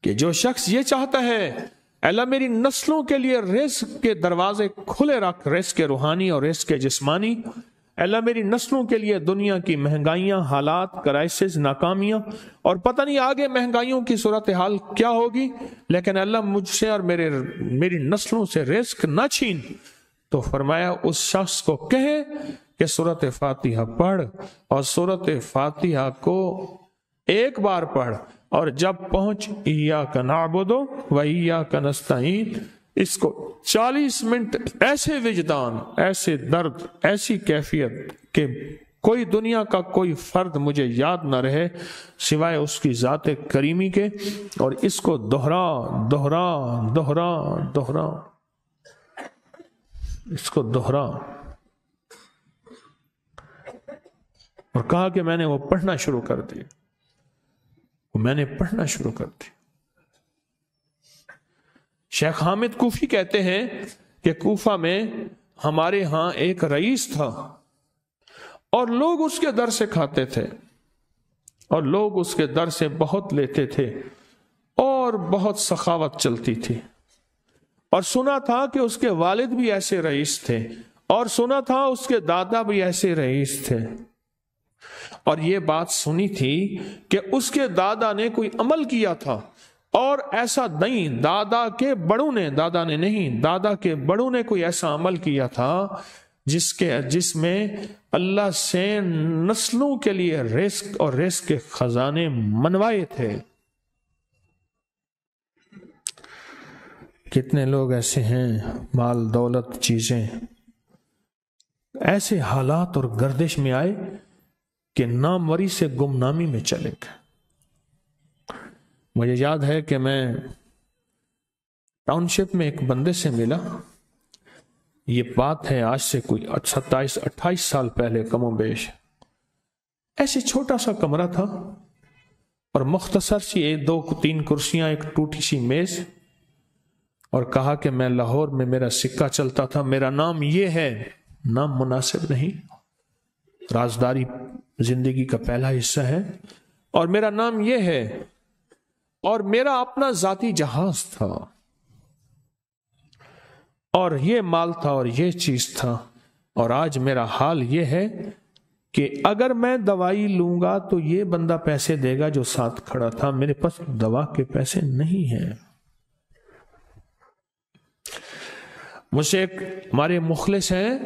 کہ جو شخص یہ چاہتا ہے اللہ میری نسلوں کے لیے رزق کے دروازے کھلے رکھ، رزق کے روحانی اور رزق کے جسمانی، اللہ میری نسلوں کے لیے دنیا کی مہنگائیاں، حالات، کرائسس، ناکامیاں، اور پتہ نہیں آگے مہنگائیوں کی صورتحال کیا ہوگی، لیکن اللہ مجھ سے اور میری نسلوں سے رزق نہ چھین، تو فرمایا اس شخص کو کہے کہ سورۃ فاتحہ پڑھ، اور سورۃ فاتحہ کو ایک بار پڑھ، اور جب پہنچ ایاک نعبد و ایاک نستعین، اس کو 40 منٹ ایسے وجدان، ایسے درد، ایسی کیفیت کہ کوئی دنیا کا کوئی فرد مجھے یاد نہ رہے سوائے اس کی ذات کریمی کے، اور اس کو دہرا دہرا دہرا دہرا، اس کو دہرا، اور کہا کہ میں نے وہ پڑھنا شروع کر دیا، میں نے پڑھنا شروع کر دی۔ شیخ حامد کوفی کہتے ہیں کہ کوفہ میں ہمارے ہاں ایک رئیس تھا، اور لوگ اس کے در سے کھاتے تھے، اور لوگ اس کے در سے بہت لیتے تھے، اور بہت سخاوت چلتی تھی، اور سنا تھا کہ اس کے والد بھی ایسے رئیس تھے، اور سنا تھا اس کے دادا بھی ایسے رئیس تھے، اور یہ بات سنی تھی کہ اس کے دادا نے کوئی عمل کیا تھا، اور ایسا نہیں، دادا کے بڑوں نے کوئی ایسا عمل کیا تھا جس میں اللہ سے نسلوں کے لیے رزق اور رزق کے خزانے منوائے تھے۔ کتنے لوگ ایسے ہیں، مال دولت چیزیں، ایسے حالات اور گردش میں آئے کہ ناموری سے گمنامی میں چلے گئے۔ مجھے یاد ہے کہ میں ٹاؤن شپ میں ایک بندے سے ملا، یہ بات ہے آج سے کوئی 27-28 سال پہلے کم و بیش، ایسے چھوٹا سا کمرہ تھا، اور مختصر سی 2-3 کرسیاں، ایک ٹوٹی سی میز، اور کہا کہ میں لاہور میں میرا سکہ چلتا تھا، میرا نام یہ ہے، نام مناسب نہیں، رازداری زندگی کا پہلا حصہ ہے، اور میرا نام یہ ہے، اور میرا اپنا ذاتی جہاز تھا، اور یہ مال تھا، اور یہ چیز تھا، اور آج میرا حال یہ ہے کہ اگر میں دوائی لوں گا تو یہ بندہ پیسے دے گا جو ساتھ کھڑا تھا، میرے پاس دوا کے پیسے نہیں ہیں۔ مجھ سے ایک ہمارے مخلص ہیں،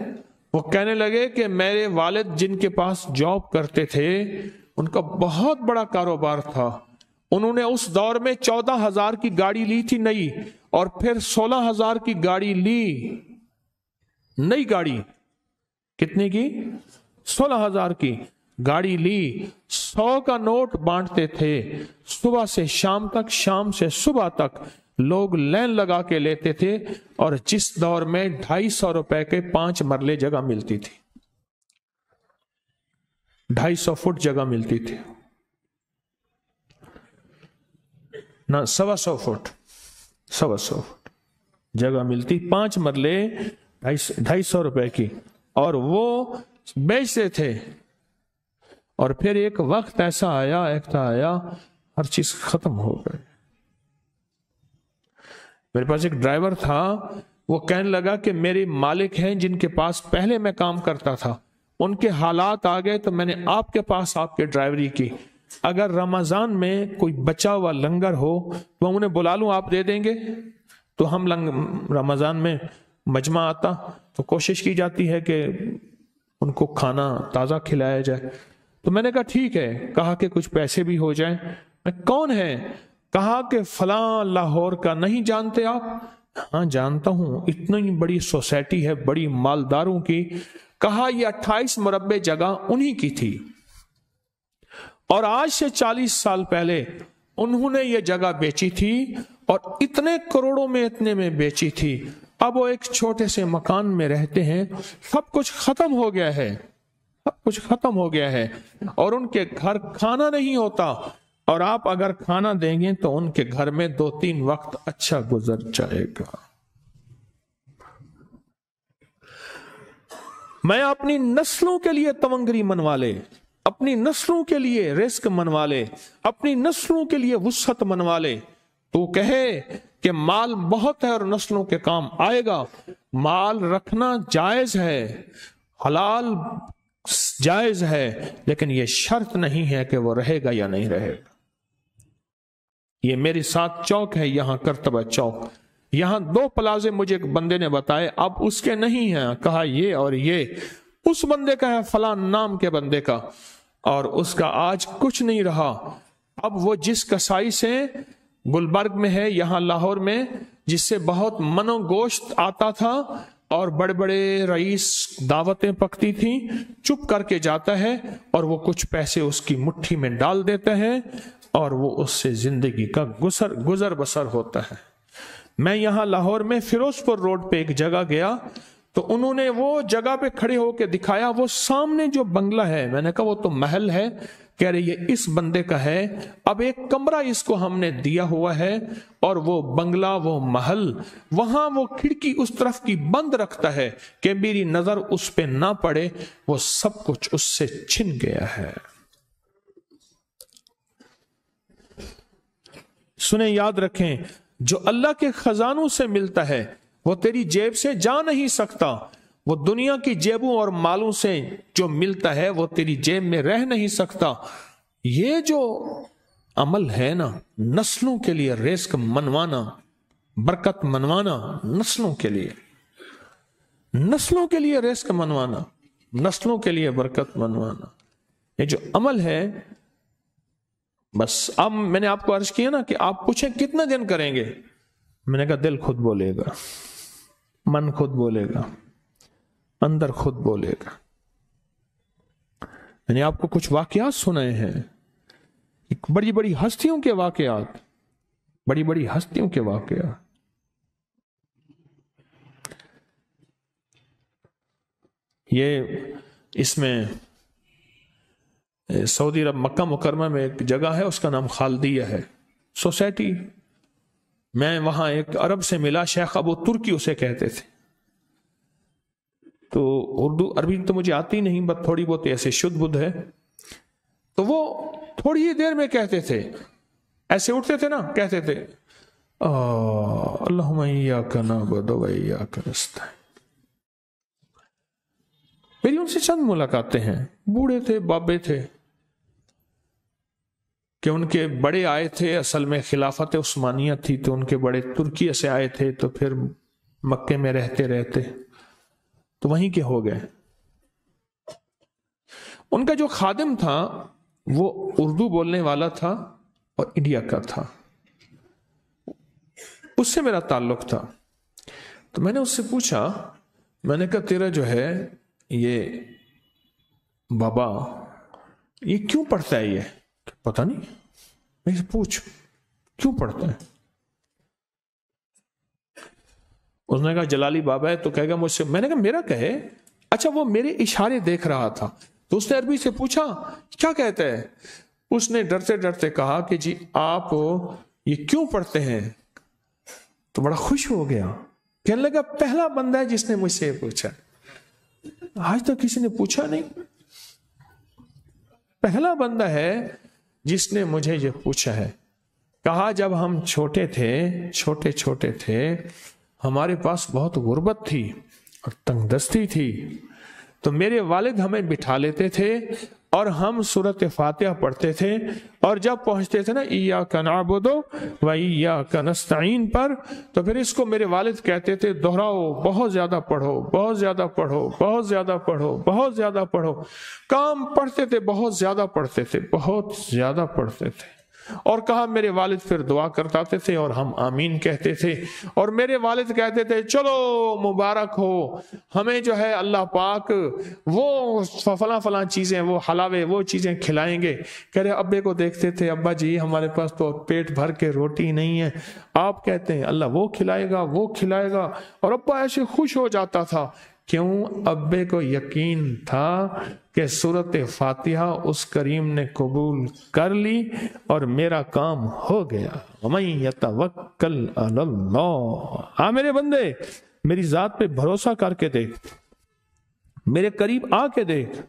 وہ کہنے لگے کہ میرے والد جن کے پاس جاب کرتے تھے، ان کا بہت بڑا کاروبار تھا، انہوں نے اس دور میں 14,000 کی گاڑی لی تھی نئی، اور پھر 16,000 کی گاڑی لی، نئی گاڑی، کتنے کی؟ 16,000 کی گاڑی لی، 100 کا نوٹ بانٹتے تھے، صبح سے شام تک، شام سے صبح تک لوگ لین لگا کے لیتے تھے، اور جس دور میں 250 روپے کے 5 مرلے جگہ ملتی تھی، 250 فٹ جگہ ملتی تھی، نہ 125 فٹ، 125 فٹ جگہ ملتی، 5 مرلے 250 روپے کی، اور وہ بیچتے تھے۔ اور پھر ایک وقت ایسا آیا، ہر چیز ختم ہو گئی۔ میرے پاس ایک ڈرائیور تھا، وہ کہنے لگا کہ میرے مالک ہیں جن کے پاس پہلے میں کام کرتا تھا، ان کے حالات آ گئے تو میں نے آپ کے پاس آپ کے ڈرائیوری کی، اگر رمضان میں کوئی بچا ہوا لنگر ہو تو انہیں بلا لوں، آپ دے دیں گے؟ تو ہم رمضان میں مجمع آتا تو کوشش کی جاتی ہے کہ ان کو کھانا تازہ کھلایا جائے، تو میں نے کہا ٹھیک ہے، کہا کہ کچھ پیسے بھی ہو جائیں۔ میں کون ہے؟ کہا کہ فلاں لاہور کا، نہیں جانتے آپ؟ ہاں جانتا ہوں، اتنی بڑی سوسائٹی ہے، بڑی مالداروں کی۔ کہا یہ 28 مربع جگہ انہی کی تھی، اور آج سے 40 سال پہلے انہوں نے یہ جگہ بیچی تھی، اور اتنے کروڑوں میں، اتنے میں بیچی تھی۔ اب وہ ایک چھوٹے سے مکان میں رہتے ہیں، سب کچھ ختم ہو گیا ہے، سب کچھ ختم ہو گیا ہے، اور ان کے گھر کھانا نہیں ہوتا، اور آپ اگر کھانا دیں گے تو ان کے گھر میں 2-3 وقت اچھا گزر جائے گا۔ میں اپنی نسلوں کے لیے تونگری منوا لے، اپنی نسلوں کے لیے رزق منوا لے، اپنی نسلوں کے لیے وسعت منوا لے، تو کہے کہ مال بہت ہے اور نسلوں کے کام آئے گا، مال رکھنا جائز ہے، حلال جائز ہے، لیکن یہ شرط نہیں ہے کہ وہ رہے گا یا نہیں رہے گا۔ یہ میرے ساتھ چوک ہے یہاں کرتبہ چوک، یہاں 2 پلازے مجھے ایک بندے نے بتائے، اب اس کے نہیں ہیں، کہا یہ اور یہ اس بندے کا ہے، فلاں نام کے بندے کا، اور اس کا آج کچھ نہیں رہا۔ اب وہ جس کسائی سے گلبرگ میں ہے یہاں لاہور میں، جس سے بہت من و گوشت آتا تھا اور بڑے بڑے رئیس دعوتیں پکتی تھیں، چپ کر کے جاتا ہے اور وہ کچھ پیسے اس کی مٹھی میں ڈال دیتے ہیں اور وہ اس سے زندگی کا گزر بسر ہوتا ہے۔ میں یہاں لاہور میں فیروز پور روڈ پہ ایک جگہ گیا تو انہوں نے وہ جگہ پہ کھڑے ہو کے دکھایا، وہ سامنے جو بنگلہ ہے، میں نے کہا وہ تو محل ہے، کہہ رہے یہ اس بندے کا ہے، اب ایک کمرہ اس کو ہم نے دیا ہوا ہے اور وہ بنگلہ وہ محل وہاں وہ کھڑکی اس طرف کی بند رکھتا ہے کہ میری نظر اس پہ نہ پڑے، وہ سب کچھ اس سے چھن گیا ہے۔ سنیں، یاد رکھیں، جو اللہ کے خزانوں سے ملتا ہے وہ تیری جیب سے جا نہیں سکتا، وہ دنیا کی جیبوں اور مالوں سے جو ملتا ہے وہ تیری جیب میں رہ نہیں سکتا۔ یہ جو عمل ہے نا، نسلوں کے لیے رزق منوانا، برکت منوانا، نسلوں کے لیے رزق منوانا، نسلوں کے لیے برکت منوانا، یہ جو عمل ہے، بس اب میں نے آپ کو عرض کیا نا کہ آپ پوچھیں کتنا دن کریں گے، میں نے کہا دل خود بولے گا، من خود بولے گا، اندر خود بولے گا۔ میں نے آپ کو کچھ واقعات سنائے ہیں، بڑی بڑی ہستیوں کے واقعات، بڑی بڑی ہستیوں کے واقعات۔ یہ اس میں سعودی عرب مکہ مکرمہ میں ایک جگہ ہے، اس کا نام خالدیہ ہے سوسائٹی۔ میں وہاں ایک عرب سے ملا، شیخ ابو ترکی اسے کہتے تھے، تو اردو عربی تو مجھے آتی نہیں، بس تھوڑی بہت ایسے شدھ بدھ ہے، تو وہ تھوڑی ہی دیر میں کہتے تھے، ایسے اٹھتے تھے نا، کہتے تھے اللہم ایاک نعبد و ایاک نستعین۔ میری ان سے چند ملاقاتیں ہیں، بوڑھے تھے، بابے تھے، کہ ان کے بڑے آئے تھے، اصل میں خلافت عثمانیہ تھی تو ان کے بڑے ترکیہ سے آئے تھے، تو پھر مکے میں رہتے رہتے تو وہیں کے ہو گئے۔ ان کا جو خادم تھا وہ اردو بولنے والا تھا اور انڈیا کا تھا، اس سے میرا تعلق تھا، تو میں نے اس سے پوچھا، میں نے کہا تیرا جو ہے یہ بابا یہ کیوں پڑھتا ہے؟ یہ پتہ نہیں، میں سے پوچھ کیوں پڑھتا ہے؟ اس نے کہا جلالی بابا ہے تو کہے گا مجھ سے، میں نے کہا میرا کہے، اچھا وہ میرے اشارے دیکھ رہا تھا، تو اس نے عربی سے پوچھا کیا کہتا ہے؟ اس نے ڈرتے ڈرتے کہا کہ جی آپ یہ کیوں پڑھتے ہیں؟ تو بڑا خوش ہو گیا، کہنے لگا پہلا بندہ ہے جس نے مجھ سے یہ پوچھا، آج تک کسی نے پوچھا نہیں، پہلا بندہ ہے جس نے مجھے یہ پوچھا ہے۔ کہا جب ہم چھوٹے تھے ہمارے پاس بہت غربت تھی اور تنگ دستی تھی، تو میرے والد ہمیں بٹھا لیتے تھے اور ہم سورۃ فاتحہ پڑھتے تھے، اور جب پہنچتے تھے نا ایاک نعبد و ایاک نستعین پر، تو پھر اس کو میرے والد کہتے تھے دہراؤ، بہت زیادہ پڑھو، بہت زیادہ پڑھو، بہت زیادہ پڑھو، بہت زیادہ پڑھو۔ کام پڑھتے تھے، بہت زیادہ پڑھتے تھے، بہت زیادہ پڑھتے تھے، اور کہا میرے والد پھر دعا کرتاتے تھے اور ہم آمین کہتے تھے، اور میرے والد کہتے تھے چلو مبارک ہو، ہمیں جو ہے اللہ پاک وہ فلاں چیزیں، وہ حلاوے، وہ چیزیں کھلائیں گے۔ کہہ رہے ابے کو دیکھتے تھے، ابا جی ہمارے پاس تو پیٹ بھر کے روٹی نہیں ہے، آپ کہتے ہیں اللہ وہ کھلائے گا، وہ کھلائے گا، اور ابا ایسے خوش ہو جاتا تھا۔ کیوں؟ ابے کو یقین تھا کہ سورۃ فاتحہ اس کریم نے قبول کر لی اور میرا کام ہو گیا۔ وَمَن يَتَوَكَّلْ عَلَى اللَّهِ، آ میرے بندے میری ذات پہ بھروسہ کر کے دیکھ، میرے قریب آ کے دیکھ،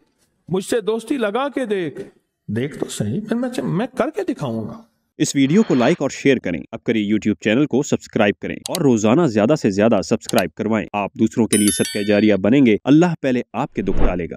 مجھ سے دوستی لگا کے دیکھ تو صحیح، پھر میں کر کے دکھاؤں گا۔ اس ویڈیو کو لائک اور شیئر کریں، اب کریے یوٹیوب چینل کو سبسکرائب کریں اور روزانہ زیادہ سے زیادہ سبسکرائب کروائیں۔ آپ دوسروں کے لیے صدقہ جاریہ بنیں گے، اللہ پہلے آپ کے دکھ ٹالے گا۔